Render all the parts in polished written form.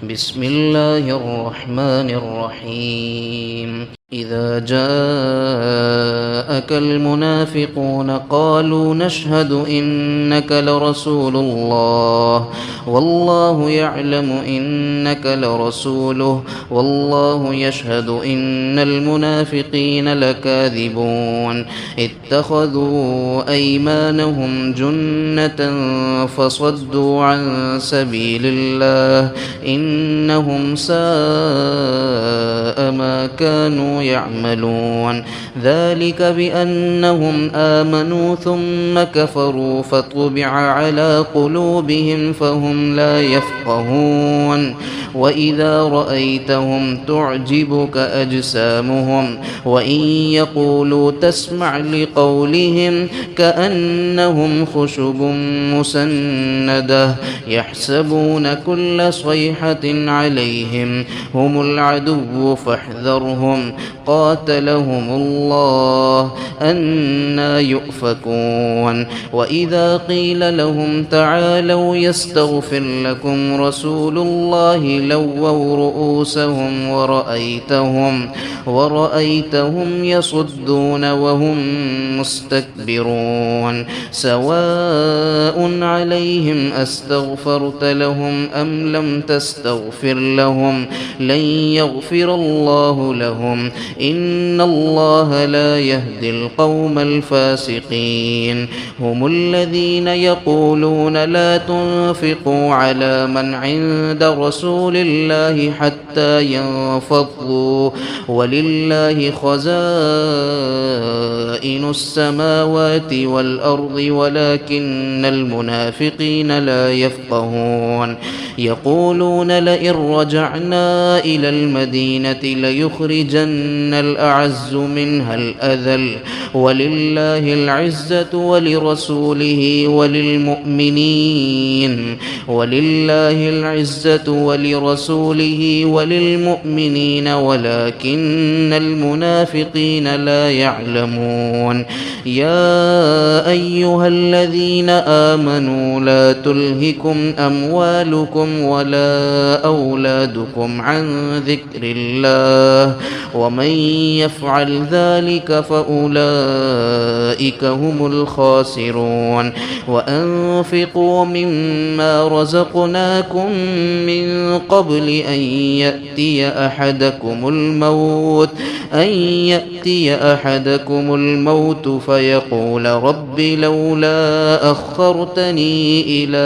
بسم الله الرحمن الرحيم إذا جاءك المنافقون قالوا نشهد إنك لرسول الله والله يعلم إنك لرسوله والله يشهد إن المنافقين لكاذبون اتخذوا أيمانهم جنة فصدوا عن سبيل الله إنهم ساء ما كانوا يعملون ذلك بأنهم آمنوا ثم كفروا فطبع على قلوبهم فهم لا يفقهون وإذا رأيتهم تعجبك أجسامهم وإن يقولوا تسمع لقولهم كأنهم خشب مسندة يحسبون كل صيحة عليهم هم العدو فاحذرهم قاتلهم الله أنى يؤفكون وإذا قيل لهم تعالوا يستغفر لكم رسول الله لووا رؤوسهم ورأيتهم يصدون وهم مستكبرون سواء عليهم أستغفرت لهم أم لم تستغفر لهم لن يغفر الله لهم إن الله لا يهدي القوم الفاسقين هم الذين يقولون لا تنفقوا على من عند رسول الله حتى ينفضوا ولله خزائن السماوات والأرض ولكن المنافقين لا يفقهون يقولون لئن رجعنا إلى المدينة ليخرجن الأعز منها الأذل ولله العزة ولرسوله وللمؤمنين ولكن المنافقين لا يعلمون يا أيها الذين آمنوا لا تلهكم أموالكم ولا أولادكم عن ذكر الله ومن يفعل ذلك فأولئك هم الخاسرون وأنفقوا مما رزقناكم من قبل أن يأتي أحدكم الموت فيقول رب لولا أخرتني إلى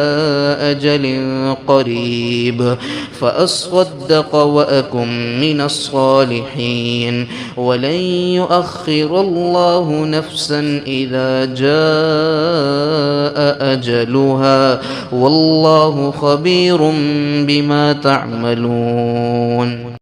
أجل قريب فأصدق وأكن من الصالحين ولن يؤخر الله نفسا إذا جاء أجلها والله خبير بما تعملون.